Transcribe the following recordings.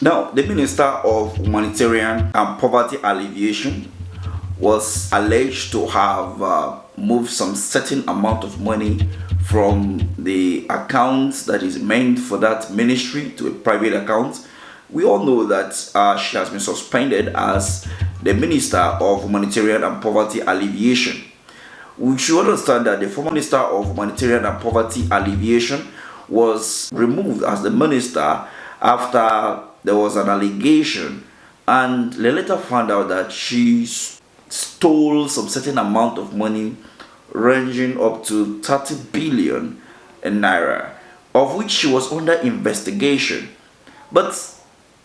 Now, the Minister of Humanitarian and Poverty Alleviation was alleged to have moved some certain amount of money from the account that is meant for that ministry to a private account. We all know that she has been suspended as the Minister of Humanitarian and Poverty Alleviation. We should understand that the former Minister of Humanitarian and Poverty Alleviation was removed as the minister after there was an allegation, and they later found out that she stole some certain amount of money ranging up to 30 billion in naira, of which she was under investigation. But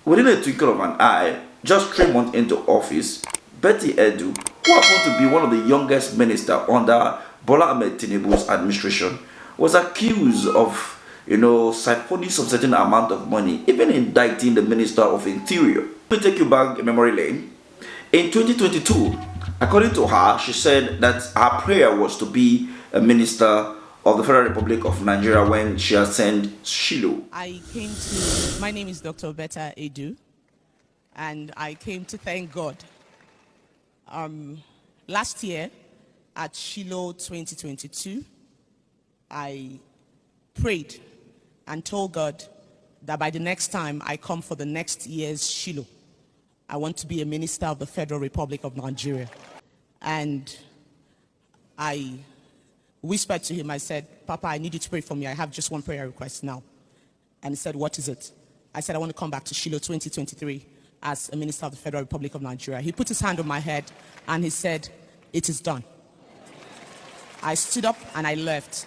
within a twinkle of an eye, just 3 months into office, Betty Edu, who happened to be one of the youngest ministers under Bola Ahmed Tinubu's administration, was accused of siphoning some certain amount of money, even indicting the Minister of Interior. Let me take you back in memory lane. In 2022, according to her, she said that her prayer was to be a minister of the Federal Republic of Nigeria when she ascended Shiloh. My name is Dr. Betta Edu, and I came to thank God. Last year at Shiloh 2022, I prayed and told God that by the next time I come for the next year's Shiloh, I want to be a minister of the Federal Republic of Nigeria. And I whispered to him, I said, Papa, I need you to pray for me. I have just one prayer request now. And he said, what is it? I said, I want to come back to Shiloh 2023 as a minister of the Federal Republic of Nigeria. He put his hand on my head and he said, it is done. I stood up and I left.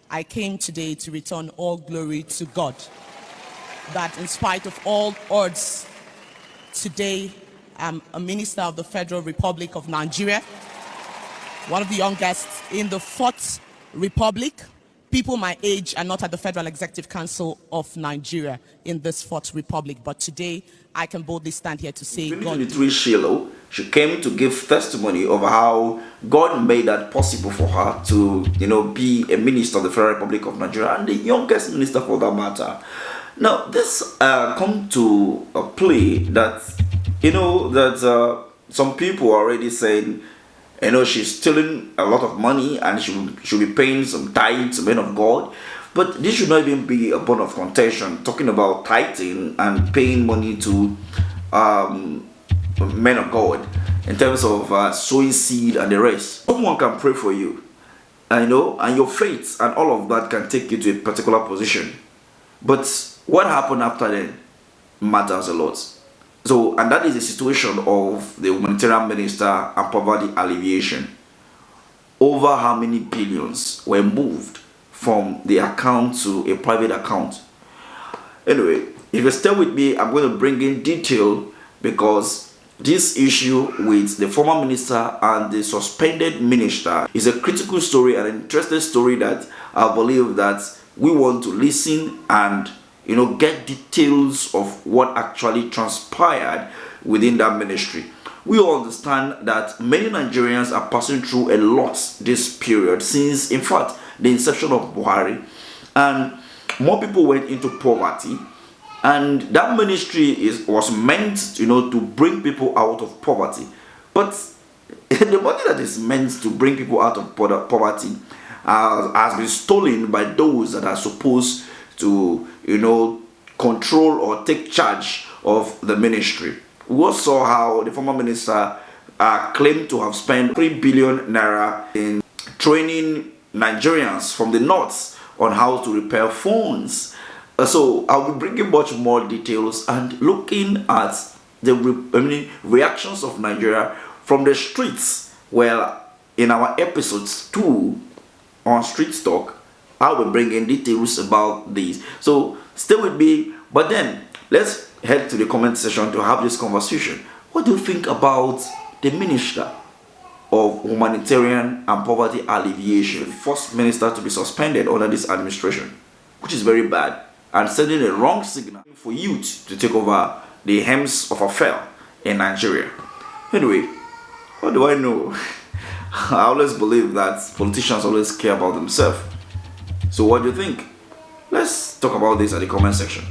I came today to return all glory to God. That in spite of all odds, today I'm a minister of the Federal Republic of Nigeria, one of the youngest in the Fourth Republic. People my age are not at the Federal Executive Council of Nigeria in this Fourth Republic, but today I can boldly stand here to say in 2023 Shiloh, she came to give testimony of how God made that possible for her to, be a minister of the Federal Republic of Nigeria and the youngest minister for that matter. Now, this come to a play that, some people are already saying, she's stealing a lot of money and she should be paying some tithes to men of God. But this should not even be a bone of contention, talking about tithing and paying money to men of God in terms of sowing seed and the rest. Someone can pray for you, and your faith and all of that can take you to a particular position. But what happened after then matters a lot. So, and that is the situation of the humanitarian minister and poverty alleviation. Over how many billions were moved from the account to a private account? Anyway, if you stay with me, I'm going to bring in detail because this issue with the former minister and the suspended minister is a critical story and an interesting story that I believe that we want to listen and get details of what actually transpired within that ministry. We all understand that many Nigerians are passing through a lot this period since, in fact, the inception of Buhari, and more people went into poverty, and that ministry was meant, to bring people out of poverty. But the money that is meant to bring people out of poverty has been stolen by those that are supposed to, control or take charge of the ministry. We also saw how the former minister claimed to have spent 3 billion naira in training Nigerians from the north on how to repair phones. So I'll be bringing much more details and looking at the reactions of Nigeria from the streets. Well, in our episodes 2 on Street Talk, I will bring in details about these. So stay with me, but then let's head to the comment section to have this conversation. What do you think about the Minister of Humanitarian and Poverty Alleviation, first minister to be suspended under this administration, which is very bad and sending a wrong signal for youth to take over the helms of affair in Nigeria? Anyway, what do I know? I always believe that politicians always care about themselves. So what do you think? Let's talk about this at the comment section.